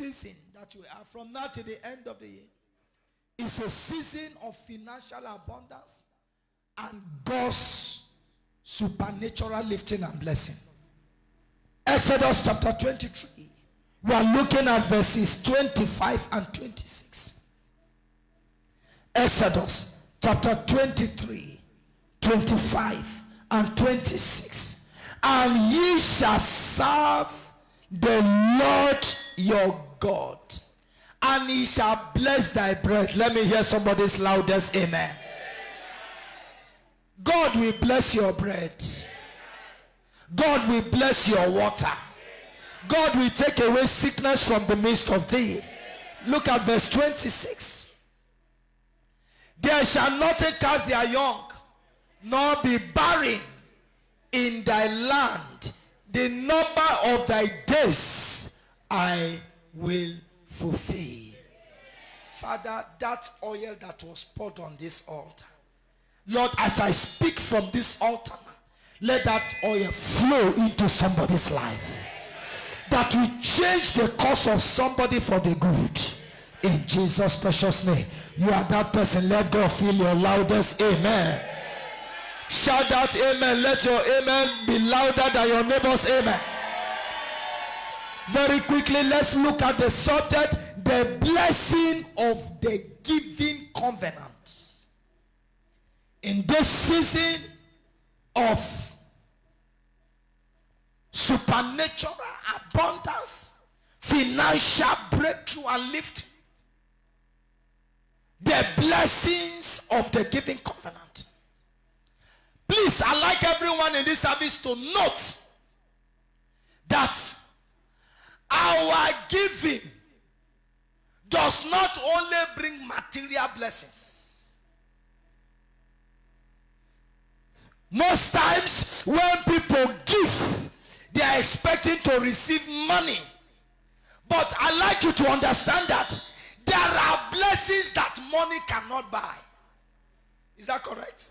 season that we are from now to the end of the year is a season of financial abundance and God's supernatural lifting and blessing. Exodus chapter 23. We are looking at verses 25 and 26. Exodus chapter 23, 25 and 26. And ye shall serve the Lord your God, and he shall bless thy bread. Let me hear somebody's loudest amen. God will bless your bread. God will bless your water. God will take away sickness from the midst of thee. Look at verse 26. There shall nothing cast their young, nor be barren in thy land. The number of thy days I will fulfill. Father, that oil that was poured on this altar, Lord, as I speak from this altar, let that oil flow into somebody's life that will change the course of somebody for the good. In Jesus' precious name. You are that person. Let God feel your loudest amen. Shout out amen. Let your amen be louder than your neighbor's amen. Very quickly, let's look at the subject, the blessing of the giving covenant. In this season of supernatural abundance, financial breakthrough and lifting, the blessings of the giving covenant. Please, I'd like everyone in this service to note that our giving does not only bring material blessings. Most times when people give, they are expecting to receive money. But I'd like you to understand that there are blessings that money cannot buy. Is that correct?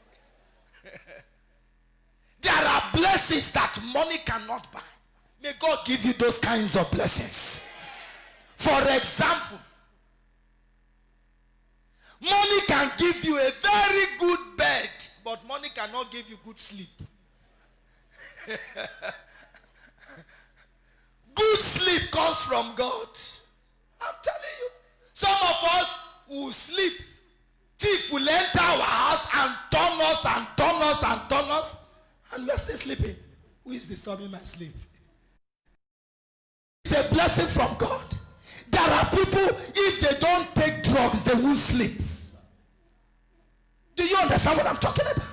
There are blessings that money cannot buy. May God give you those kinds of blessings. For example, money can give you a very good bed, but money cannot give you good sleep. Good sleep comes from God. I'm telling you. Some of us will sleep. Thief will enter our house and turn us and turn us and turn us, and we're still sleeping. Who is disturbing my sleep? It's a blessing from God. There are people, if they don't take drugs, they will sleep. Do you understand what I'm talking about?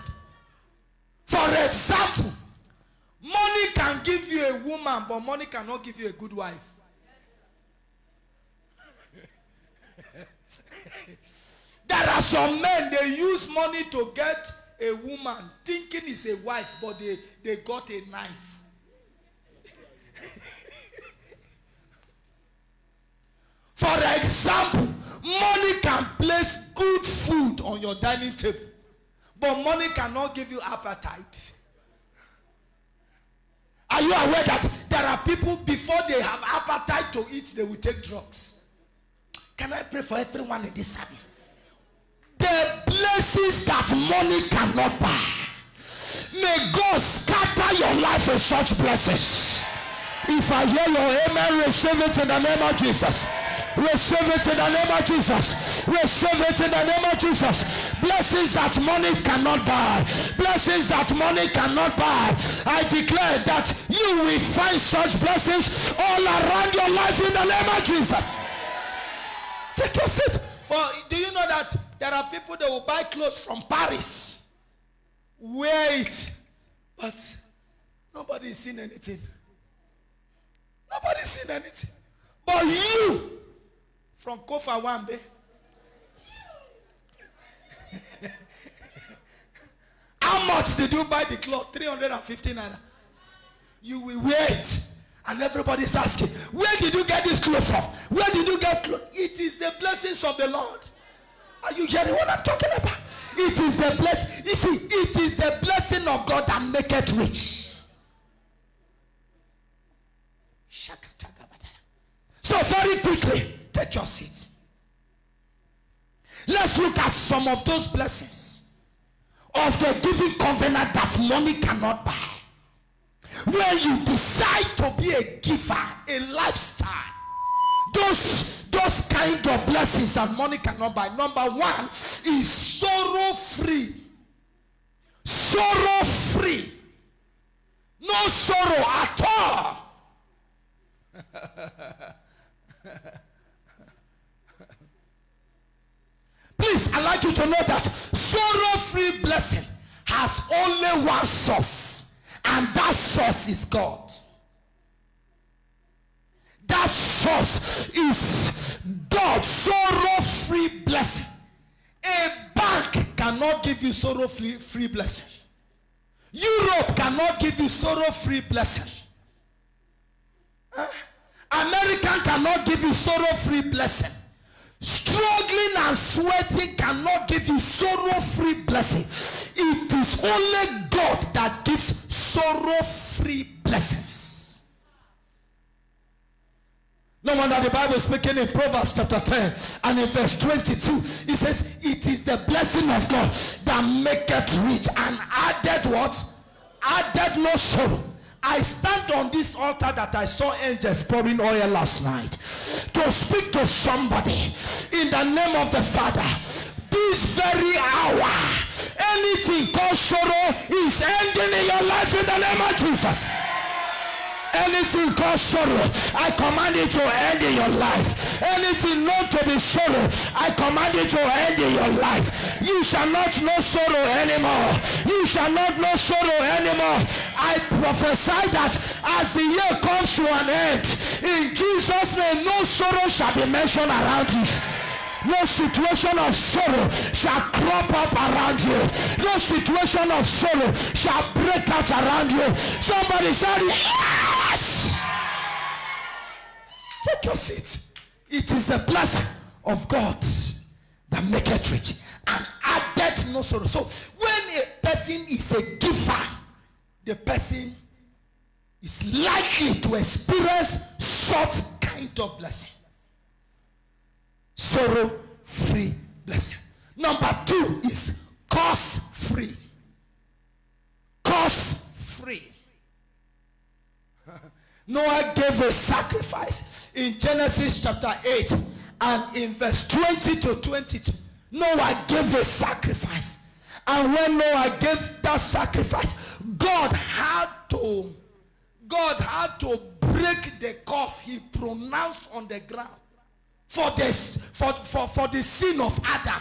For example, money can give you a woman, but money cannot give you a good wife. There are some men, they use money to get a woman thinking it's a wife, but they got a knife. For example, money can place good food on your dining table, but money cannot give you appetite. Are you aware that there are people, before they have appetite to eat, they will take drugs? Can I pray for everyone in this service? The blessings that money cannot buy, may God scatter your life with such blessings. If I hear your amen, receive it in the name of Jesus. Receive it in the name of Jesus. Receive it in the name of Jesus. Blessings that money cannot buy. Blessings that money cannot buy. I declare that you will find such blessings all around your life in the name of Jesus. Take your seat. For do you know that there are people that will buy clothes from Paris, wear it, but nobody is seeing anything. Nobody's seen anything. But you, from Kofa Wambe, how much did you buy the cloth? 350 naira. You will wear it. And everybody's asking, where did you get this clothes from? Where did you get clothes? It is the blessings of the Lord. Are you hearing what I'm talking about? It is the blessing. You see, it is the blessing of God that maketh rich. So So very quickly, take your seat. Let's look at some of those blessings of the giving covenant that money cannot buy. Where you decide to be a giver, a lifestyle. Those kind of blessings that money cannot buy. Number one is sorrow-free. Sorrow-free. No sorrow at all. Please, I'd like you to know that sorrow-free blessing has only one source, and that source is God. That source is God. Sorrow-free blessing. A bank cannot give you sorrow-free blessing. Europe cannot give you sorrow-free blessing. American cannot give you sorrow-free blessing. Struggling and sweating cannot give you sorrow-free blessing. It is only God that gives sorrow-free blessings. No wonder the Bible is speaking in Proverbs chapter 10 and in verse 22. It says, it is the blessing of God that maketh rich and added what? Added no sorrow. I stand on this altar that I saw angels pouring oil last night to speak to somebody in the name of the Father. This very hour, anything called sorrow is ending in your life in the name of Jesus. Anything called sorrow, I command it to end in your life. Anything known to be sorrow, I command it to end in your life. You shall not know sorrow anymore. You shall not know sorrow anymore. I prophesy that as the year comes to an end, in Jesus' name, no sorrow shall be mentioned around you. No situation of sorrow shall crop up around you. No situation of sorrow shall break out around you. Somebody shout, yes! Take your seat. It is the blessing of God that maketh rich and addeth no sorrow. So when a person is a giver, the person is likely to experience such kind of blessing. Sorrow-free blessing. Number two is cost-free. Cost-free. Noah gave a sacrifice in Genesis chapter 8 and in verse 20 to 22. Noah gave a sacrifice. And when Noah gave that sacrifice, God had to break the curse he pronounced on the ground. For this, for the sin of Adam,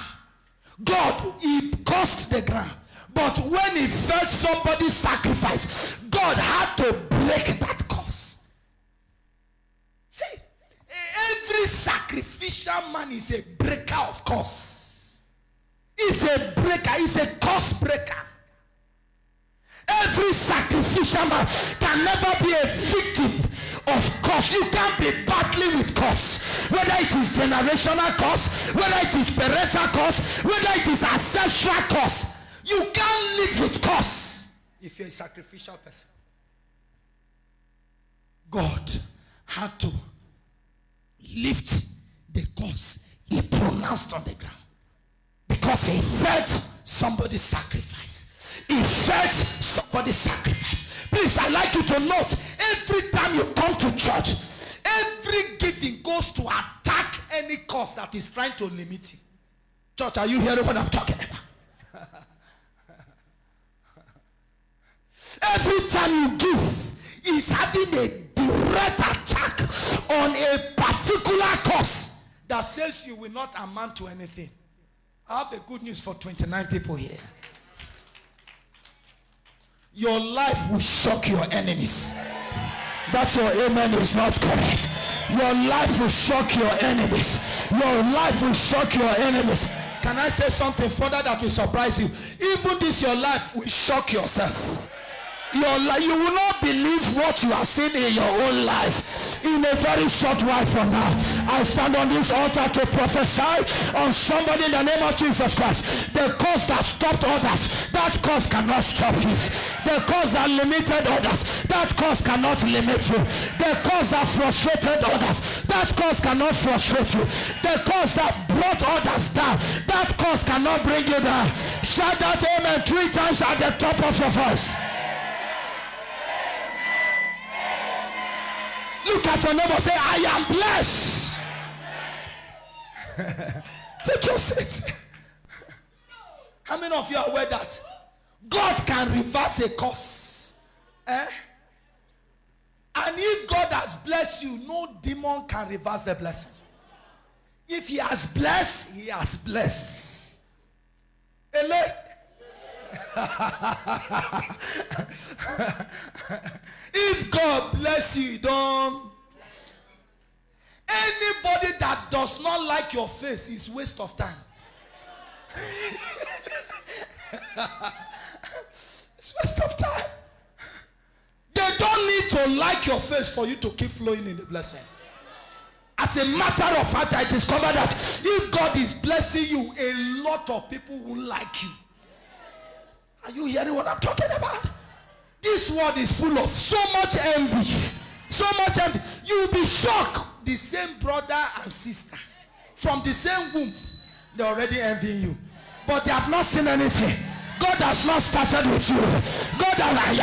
God, he cursed the ground. But when he felt somebody's sacrifice, God had to break that curse. See, every sacrificial man is a breaker of curse. He's a breaker, he's a curse breaker. Every sacrificial man can never be a victim of curse. You can't be battling with curse. Whether it is generational curse, whether it is parental curse, whether it is ancestral curse. You can't live with curse if you're a sacrificial person. God had to lift the curse he pronounced on the ground because he felt somebody's sacrifice. He felt somebody's sacrifice. Please, I'd like you to note, every time you come to church, every giving goes to attack any cause that is trying to limit you. Church, are you hearing what I'm talking about? Every time you give, is having a direct attack on a particular cause that says you will not amount to anything. I have a good news for 29 people here. Your life will shock your enemies. That your amen is not correct. Your life will shock your enemies. Your life will shock your enemies. Can I say something further that will surprise you? Even this, your life will shock yourself. You will not believe what you are seeing in your own life. In a very short while from now, I stand on this altar to prophesy on somebody in the name of Jesus Christ. The cause that stopped others, that cause cannot stop you. The cause that limited others, that cause cannot limit you. The cause that frustrated others, that cause cannot frustrate you. The cause that brought others down, that cause cannot bring you down. Shout that amen 3 times at the top of your voice. Look at your neighbor, say, I am blessed. Take your seat. How many of you are aware that God can reverse a curse? And if God has blessed you, no demon can reverse the blessing. If he has blessed, he has blessed. Ele. If God bless you, don't bless. Anybody that does not like your face is waste of time. It's waste of time. They don't need to like your face for you to keep flowing in the blessing. As a matter of fact, I discovered that if God is blessing you, a lot of people will like you. Are you hearing what I'm talking about? This world is full of so much envy. So much envy. You will be shocked. The same brother and sister from the same womb, they're already envying you. But they have not seen anything. God has not started with you. God has,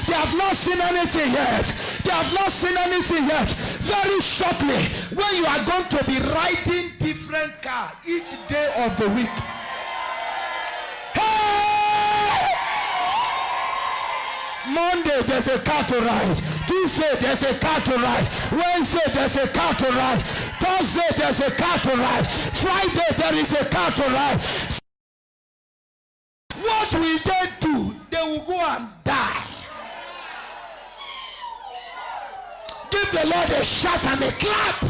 they have not seen anything yet. They have not seen anything yet. Very shortly, when you are going to be riding different car each day of the week. Hey! Monday, there's a car to ride. Tuesday, there's a car to ride. Wednesday, there's a car to ride. Thursday, there's a car to ride. Friday, there is a car to ride. What will they do? They will go and die. Give the Lord a shout and a clap.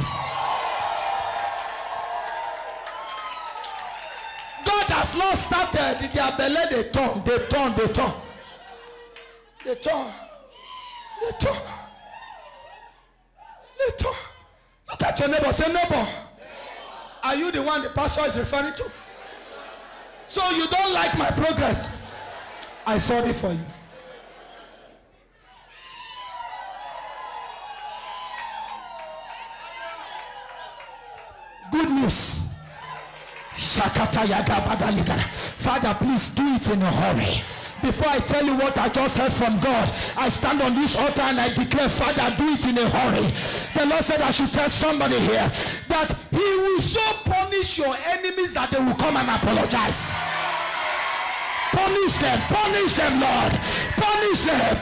God has not started. Their belly, they turn. Look at your neighbor. Say, neighbor. Are you the one the pastor is referring to? So you don't like my progress? I sorry for you. Good news. Father, please do it in a hurry. Before I tell you what I just heard from God, I stand on this altar and I declare, Father, do it in a hurry. The Lord said I should tell somebody here that he will so punish your enemies that they will come and apologize. Punish them, Lord. Punish them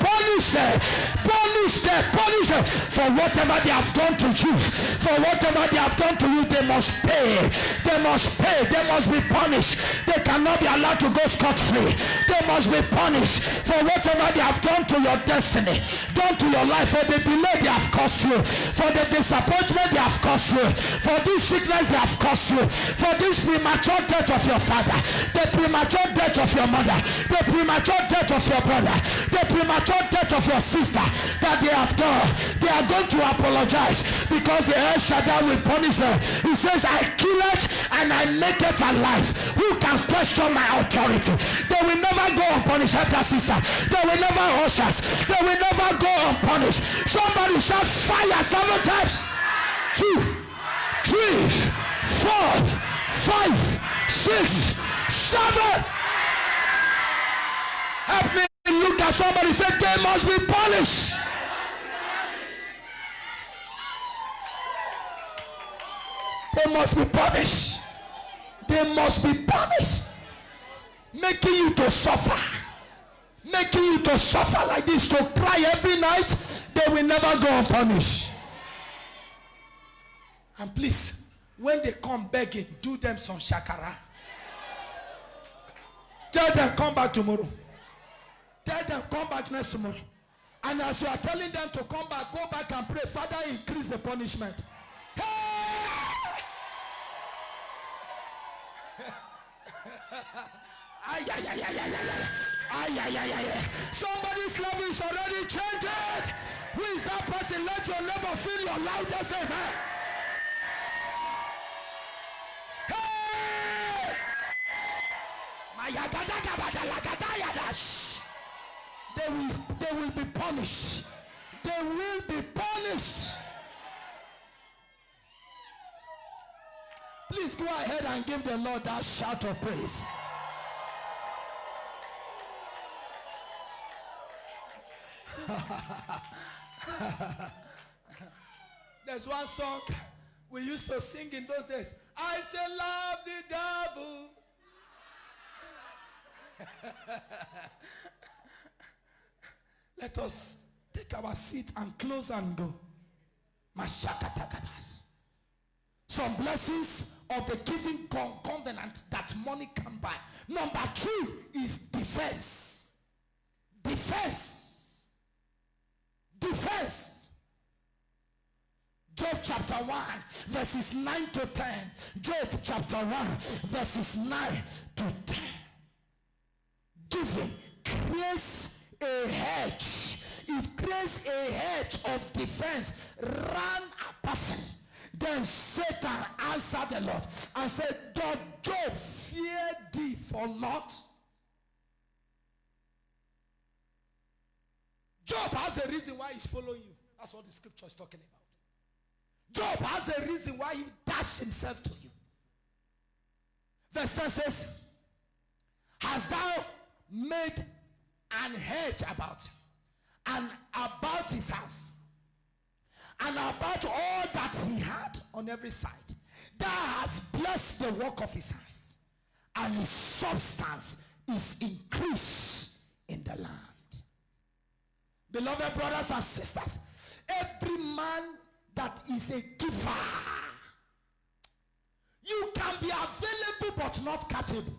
for whatever they have done to you. For whatever they have done to you, they must pay. They must be punished. They cannot be allowed to go scot-free. They must be punished for whatever they have done to your destiny, done to your life, for the delay they have caused you, for the disappointment they have caused you, for this sickness they have caused you, for this premature death of your father, the premature death of your mother, the premature death of your brother, the premature death of your sister that they have done. They are going to apologize because the El Shaddai will punish them. He says, I kill it and I make it alive. Who can question my authority? They will never go unpunished. Help that sister. They will never hush us. They will never go unpunished. Somebody shout fire 7 times. 2, 3, 4, 5, 6, 7. Help me look at somebody, say they must be punished. They must be punished. They must be punished. Making you to suffer. Making you to suffer like this, to cry every night. They will never go unpunished. And please, when they come begging, do them some shakara. Tell them come back tomorrow. Tell them come back next tomorrow. And as you are telling them to come back, go back and pray, Father, increase the punishment. Hey! Somebody's level is already changing. Who is that person? Let your neighbor feel your loudest amen. Hey! They will be punished. They will be punished. Please go ahead and give the Lord that shout of praise. There's one song we used to sing in those days. I say love the devil. Let us take our seat and close and go. Some blessings of the giving covenant that money can buy. Number 3 is defense. Defense. Defense. Job chapter 1 verses 9 to 10. Job chapter 1 verses 9 to 10. Giving creates a hedge. It creates a hedge of defense round a person. Then Satan answered the Lord and said, doth Job fear thee for naught? Job has a reason why he's following you. That's what the scripture is talking about. Job has a reason why he dashed himself to you. Verse 10 says, hast thou made an hedge about him, and about his house, and about all that he had on every side? Thou hast blessed the work of his hands, and his substance is increased in the land. Beloved brothers and sisters, every man that is a giver, you can be available but not catchable.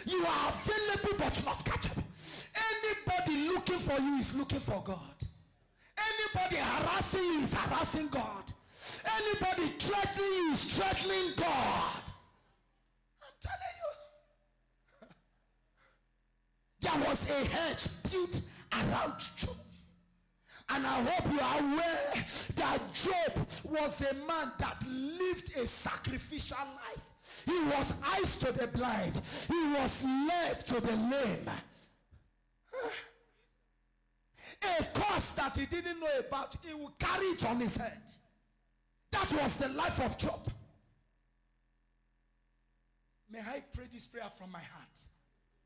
You are available but not catchable. Anybody looking for you is looking for God. Anybody harassing you is harassing God. Anybody threatening you is threatening God. I'm telling you. There was a hedge built around Job. And I hope you are aware that Job was a man that lived a sacrificial life. He was eyes to the blind. He was leg to the lame. A curse that he didn't know about, he would carry it on his head. That was the life of Job. May I pray this prayer from my heart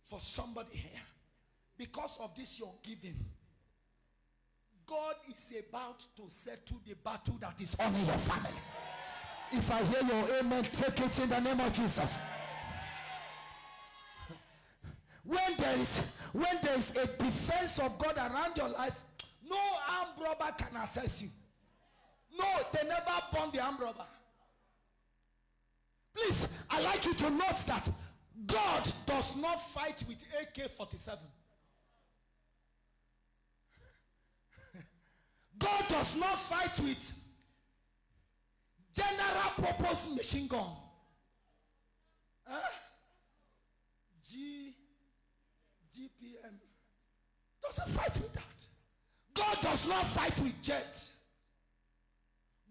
for somebody here. Because of this your giving, God is about to settle the battle that is on your family. If I hear your amen, take it in the name of Jesus. When there is a defense of God around your life, no armed robber can access you. No, they never burn the armed robber. Please, I like you to note that God does not fight with AK-47. God does not fight with general purpose machine gun. GPM. Doesn't fight with that. God does not fight with jet.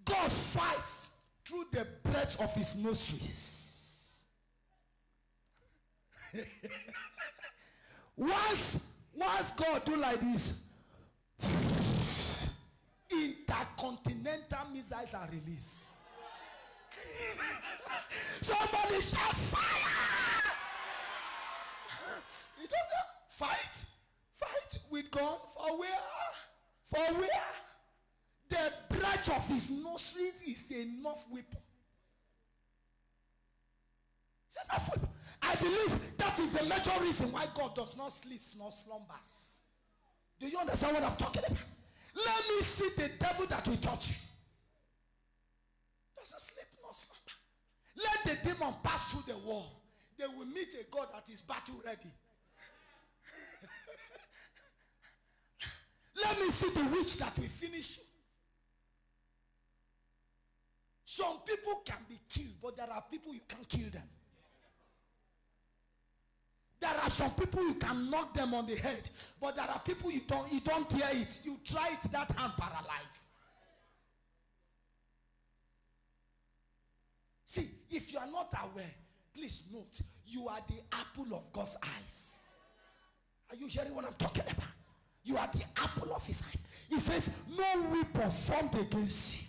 God fights through the breath of his nostrils. once God do like this, intercontinental missiles are released. Somebody shout fire! It doesn't fight with gun for where? For where? The breath of his nostrils is enough weapon. It's enough weapon. I believe that is the major reason why God does not sleep nor slumbers. Do you understand what I'm talking about? Let me see the devil that will touch you. Doesn't sleep nor slumber. Let the demon pass through the wall. They will meet a God that is battle ready. Let me see the witch that will finish you. Some people can be killed, but there are people you can't kill them. There are some people you can knock them on the head, but there are people you don't hear it. You try it, that hand paralyzed. See, if you are not aware, please note, you are the apple of God's eyes. Are you hearing what I'm talking about? You are the apple of his eyes. He says, no weapon formed against you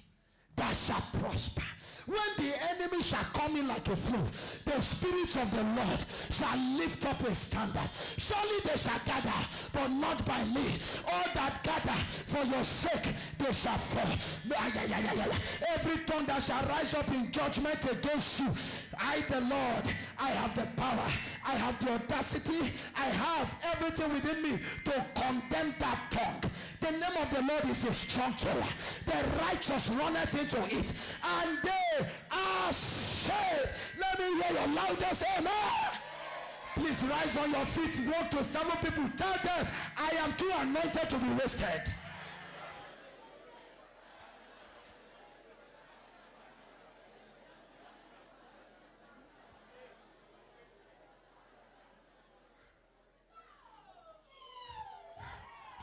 that shall prosper. When the enemy shall come in like a flood, the Spirit of the Lord shall lift up a standard. Surely they shall gather, but not by me. All that gather for your sake, they shall fall. Every tongue that shall rise up in judgment against you, I, the Lord, I have the power, I have the audacity, I have everything within me to condemn that tongue. The name of the Lord is a strong tower. The righteous runneth into it, and they are saved. Let me hear your loudest amen. Please rise on your feet. Walk to several people. Tell them, I am too anointed to be wasted.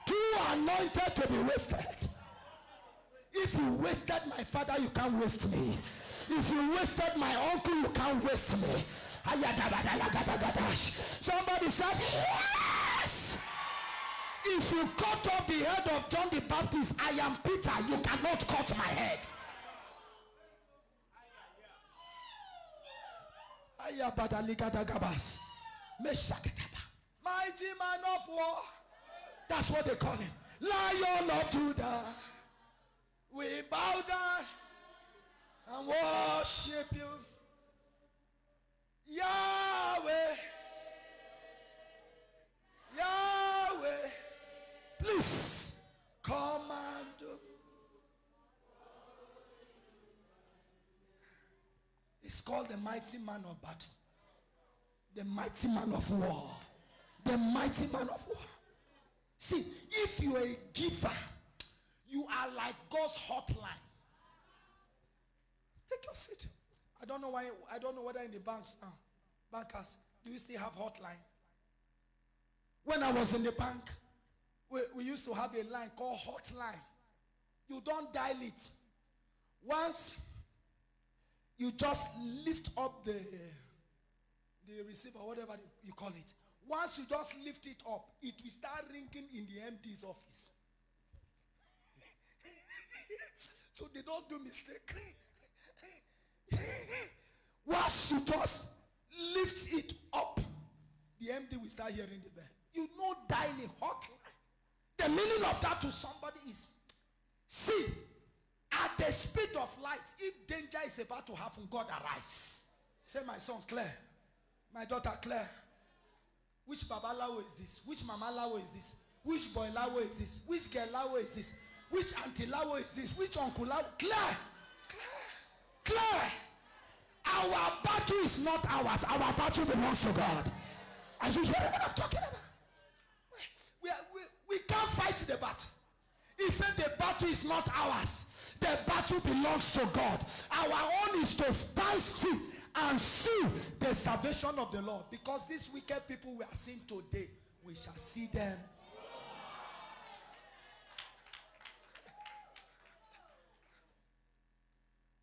Too anointed to be wasted. If you wasted my father, you can't waste me. If you wasted my uncle, you can't waste me. Somebody said, yes! If you cut off the head of John the Baptist, I am Peter, you cannot cut my head. Mighty man of war. That's what they call him. Lion of Judah. We bow down and worship you, Yahweh, Yahweh. Please come and do. It's called the mighty man of battle, the mighty man of war, the mighty man of war. See, if you are a giver, you are like God's hotline. Take your seat. I don't know whether in the banks, bankers, do you still have hotline? When I was in the bank, we used to have a line called hotline. You don't dial it. Once you just lift up the receiver, whatever you call it. Once you just lift it up, it will start ringing in the MD's office. So they don't do mistake. Once you just lift it up, the MD will start hearing the bell. You know, dialing hotline. The meaning of that to somebody is, see, at the speed of light, if danger is about to happen, God arrives. Say, my son Claire, my daughter Claire, which Baba Lawo is this? Which Mama Lawo is this? Which boy Lawo is this? Which girl Lawo is this? Which Auntie Lawo is this? Which Uncle Lawo? Claire! Claire! Our battle is not ours. Our battle belongs to God. Are you hearing what I'm talking about? We can't fight the battle. He said the battle is not ours. The battle belongs to God. Our own is to stand still and see the salvation of the Lord. Because these wicked people we are seeing today, we shall see them.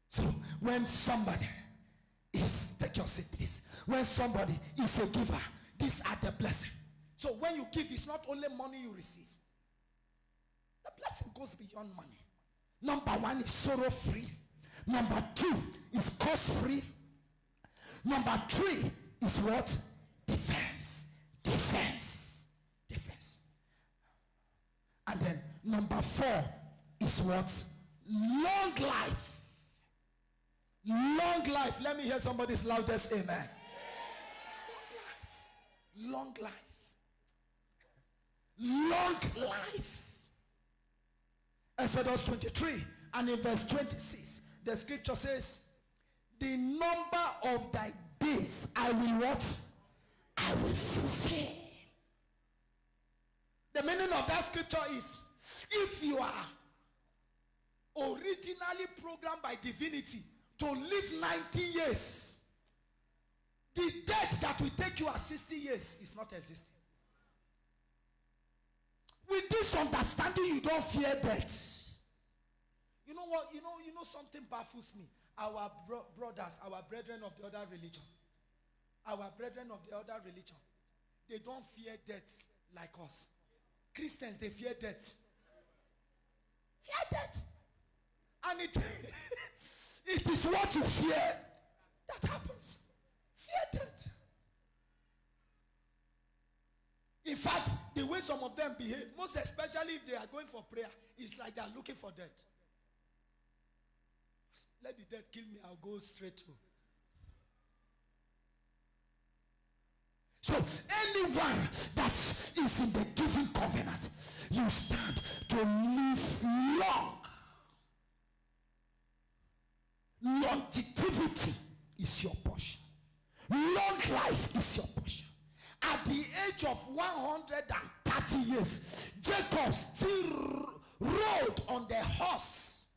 So when somebody is, take your seat please. When somebody is a giver, these are the blessings. So when you give, it's not only money you receive. The blessing goes beyond money. Number one is sorrow free. Number two is cost free. Number three is what? Defense. Defense. Defense. And then number four is what? Long life. Long life. Let me hear somebody's loudest amen. Long life. Long life. Exodus 23 and in verse 26, the scripture says, the number of thy days I will what? I will fulfill. The meaning of that scripture is, if you are originally programmed by divinity to live 90 years, The death that will take you at 60 years is not existing. With this understanding, you don't fear death. You know what? You know something baffles me. Our brothers, our brethren of the other religion, they don't fear death like us. Christians, they fear death. Fear death. And it is what you fear that happens. Fear death. In fact, the way some of them behave, most especially if they are going for prayer, it's like they are looking for death. Let the death kill me, I'll go straight to. So anyone that is in the giving covenant, you stand to live long. Longevity is your portion. Long life is your portion. At the age of 130 years, Jacob still rode on the horse,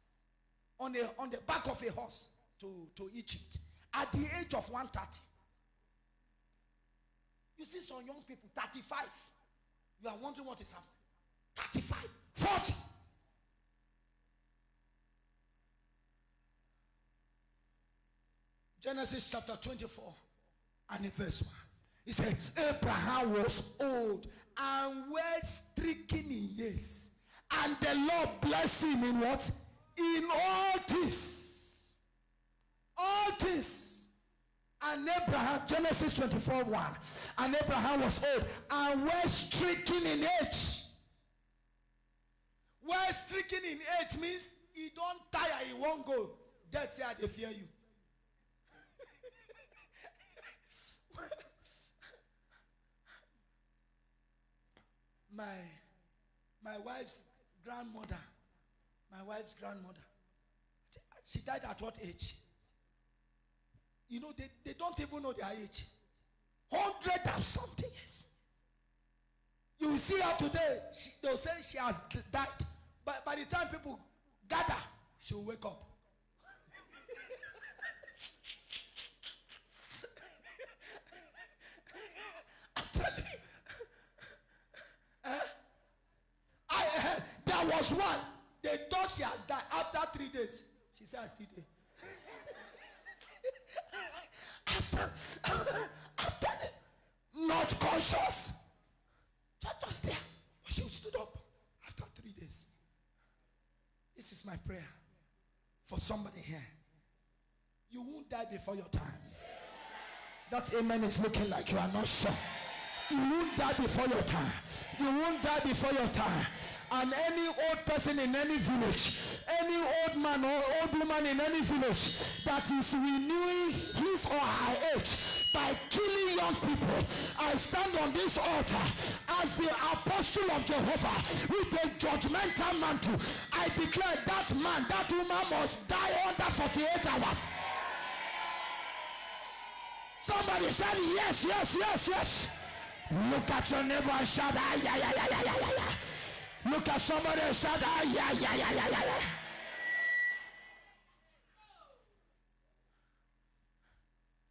on the back of a horse to Egypt. At the age of 130. You see some young people, 35. You are wondering what is happening. 35, 40. Genesis chapter 24 and verse 1. He said, Abraham was old and well stricken in years. And the Lord blessed him in what? In all things. All things. And Abraham, Genesis 24:1. And Abraham was old and well stricken in age. Well stricken in age means he don't tire, he won't go. That's why they fear you. My wife's grandmother, she died at what age? You know, they don't even know their age. 100 and something years. You will see her today, they'll say she has died. But by the time people gather, she will wake up. I'm telling you. There was one, they thought she has died. After 3 days, she said, I still there. After not conscious, just there, but she stood up after 3 days. This is my prayer for somebody here. You won't die before your time. That amen is looking like you are not sure. You won't die before your time. You won't die before your time. And any old person in any village, any old man or old woman in any village that is renewing his or her age by killing young people, I stand on this altar as the apostle of Jehovah with a judgmental mantle. I declare that man, that woman must die under 48 hours. Somebody said yes, yes, yes, yes. Look at your neighbor and shout, ah, yeah, yeah, yeah, yeah, yeah, yeah. Look at somebody and shout, ah, yeah, yeah, yeah, yeah, yeah, yeah.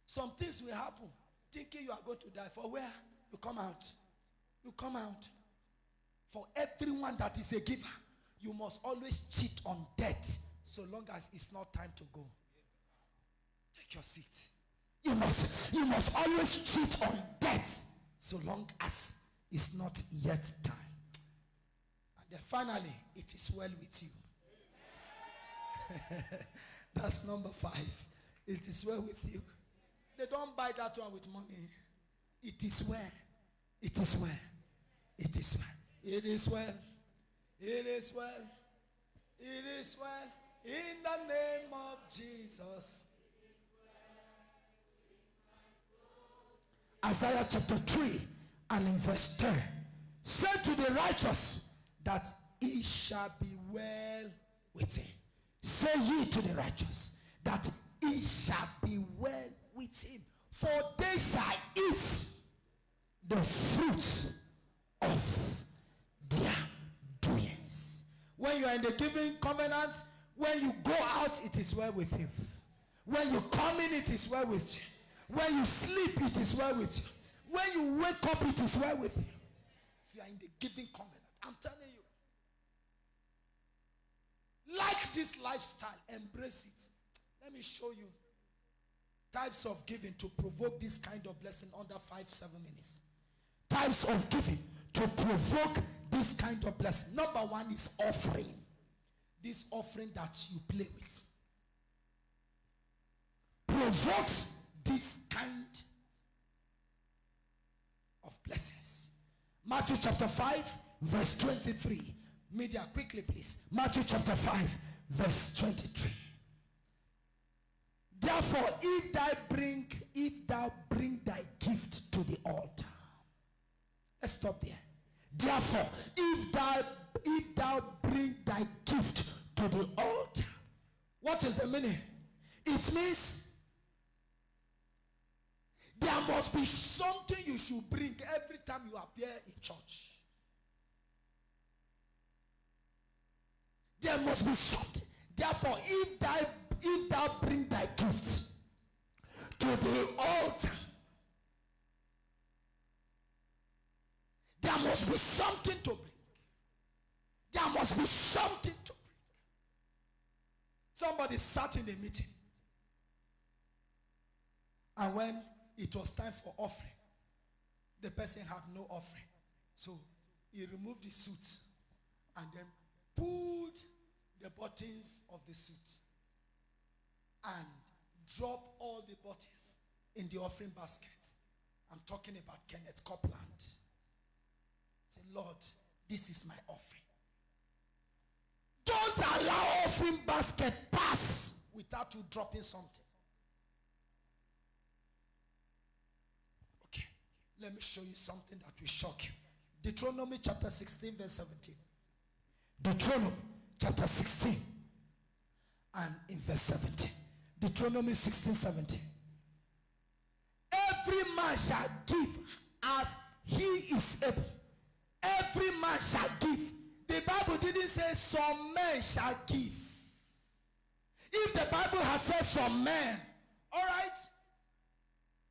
Some things will happen thinking you are going to die. For where? You come out. You come out. For everyone that is a giver, you must always cheat on death so long as it's not time to go. Take your seat. You must always cheat on death so long as it's not yet time. And then finally, it is well with you. That's number 5. It is well with you. They don't buy that one with money. It is well. It is well. It is well. It is well. It is well. It is well. In the name of Jesus. Isaiah chapter 3 and in verse 10. Say to the righteous that it shall be well with him. Say ye to the righteous that it shall be well with him. For they shall eat the fruit of their doings. When you are in the giving covenant, when you go out, it is well with him. When you come in, it is well with you. When you sleep, it is well with you. When you wake up, it is well with you. If you are in the giving covenant, I'm telling you. Like this lifestyle, embrace it. Let me show you types of giving to provoke this kind of blessing under 5-7 minutes. Types of giving to provoke this kind of blessing. Number one is offering. This offering that you play with provokes this kind of blessings. Matthew chapter 5 verse 23. Media, quickly please. Matthew chapter 5 verse 23. Therefore, if thou bring thy gift to the altar. Let's stop there. Therefore, if thou bring thy gift to the altar. What is the meaning? It means there must be something you should bring every time you appear in church. There must be something. Therefore, if thou bring thy gift to the altar, there must be something to bring. There must be something to bring. Somebody sat in a meeting, and when it was time for offering, the person had no offering. So he removed his suit and then pulled the buttons of the suit and dropped all the buttons in the offering basket. I'm talking about Kenneth Copeland. Say, Lord, this is my offering. Don't allow offering basket pass without you dropping something. Okay, let me show you something that will shock you. Deuteronomy chapter 16 verse 17. Deuteronomy chapter 16 and in verse 17. Deuteronomy 16:17. Every man shall give as he is able. Every man shall give. The Bible didn't say some men shall give. If the Bible had said some men, all right,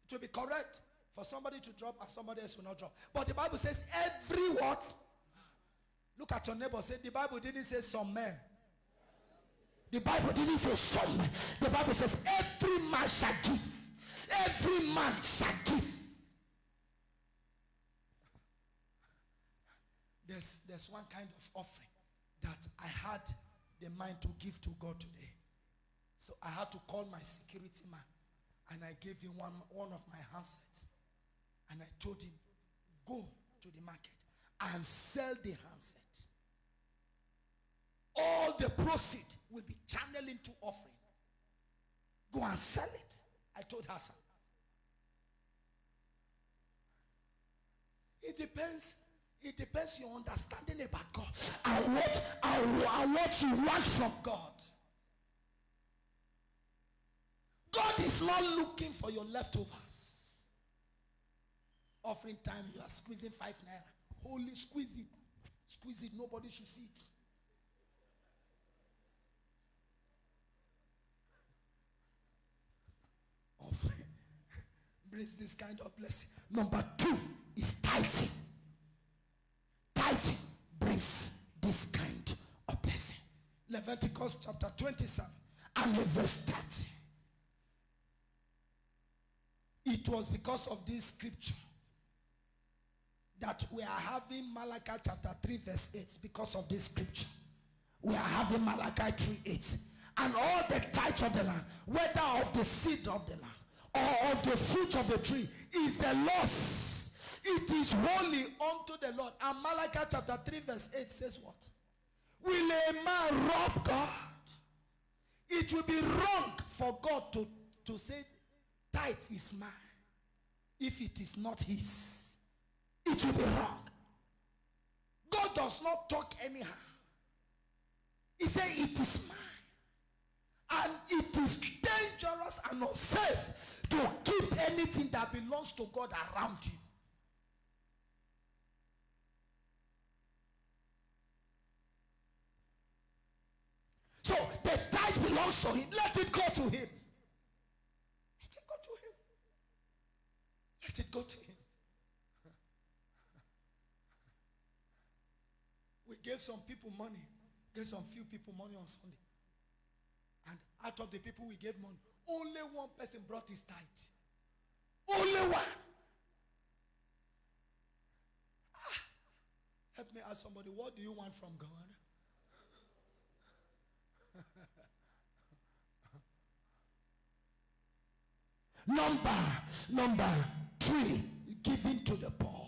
it will be correct for somebody to drop and somebody else will not drop. But the Bible says every what? Look at your neighbor. Say, the Bible didn't say some men. The Bible didn't say some men. The Bible says every man shall give. Every man shall give. There's one kind of offering that I had the mind to give to God today. So I had to call my security man and I gave him one of my handsets. And I told him, go to the market and sell the handset. All the proceed will be channeled into offering. Go and sell it. I told Hassan. It depends your understanding about God and what you want from God. God is not looking for your leftovers. Offering time, you are squeezing 5 naira. Holy, squeeze it. Squeeze it. Nobody should see it. Offering brings this kind of blessing. Number 2 is tithing. Tithing brings this kind of blessing. Leviticus chapter 27 and verse 30. It was because of this scripture that we are having Malachi chapter 3 verse 8. Because of this scripture we are having Malachi 3:8. And all the tithes of the land, whether of the seed of the land or of the fruit of the tree, is the Lord's. It is holy unto the Lord. And Malachi chapter 3 verse 8 says what? Will a man rob God? It will be wrong for God to say tithe is mine if it is not his. It will be wrong. God does not talk anyhow. He said it is mine. And it is dangerous and unsafe to keep anything that belongs to God around you. So the tithe belongs to him. Let it go to him. Let it go to him. Let it go to him. We gave some people money. Gave some few people money on Sunday. And out of the people we gave money, only one person brought his tithe. Only one. Help me ask somebody, what do you want from God? Number 3, giving to the poor.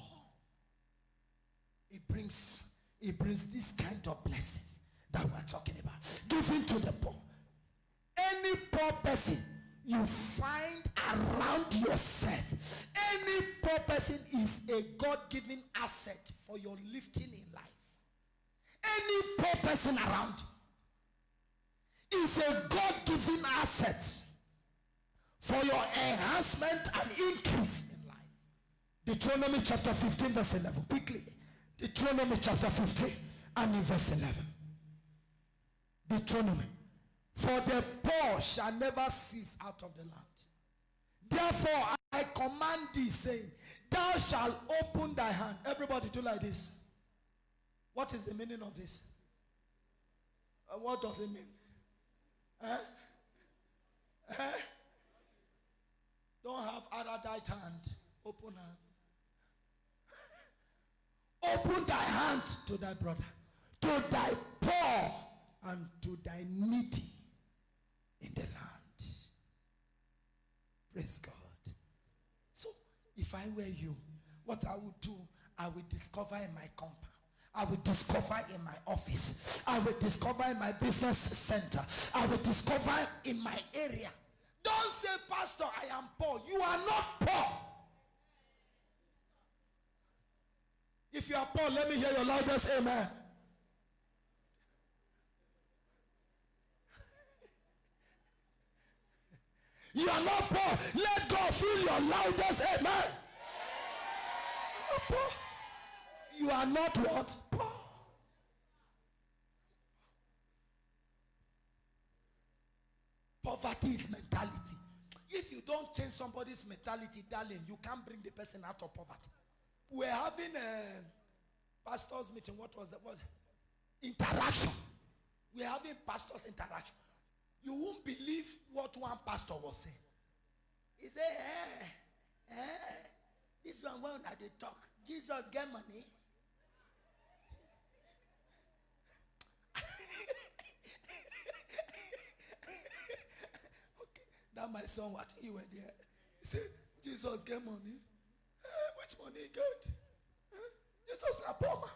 It brings this kind of blessings that we're talking about. Giving to the poor. Any poor person you find around yourself, any poor person is a God-given asset for your lifting in life. Any poor person around you is a God-given asset for your enhancement and increase in life. Deuteronomy chapter 15 verse 11. Quickly. Deuteronomy chapter 15 and in verse 11. Deuteronomy. For the poor shall never cease out of the land. Therefore I command thee, saying, thou shalt open thy hand. Everybody do like this. What is the meaning of this? What does it mean? Don't have other right hand. Open hand. Open thy hand to thy brother, to thy poor, and to thy needy in the land. Praise God. So, if I were you, what I would do, I would discover in my compound. I will discover in my office. I will discover in my business center. I will discover in my area. Don't say, Pastor, I am poor. You are not poor. If you are poor, let me hear your loudest amen. You are not poor. Let God feel your loudest amen. You are not poor. You are not what? Poor. Poverty is mentality. If you don't change somebody's mentality, darling, you can't bring the person out of poverty. We're having a pastor's meeting. What was that word? Interaction. We're having pastor's interaction. You won't believe what one pastor was saying. He said, this one when they talk, Jesus get money. Okay, that my son, what he went there. He said, Jesus get money. Which money he get? Jesus na poor man.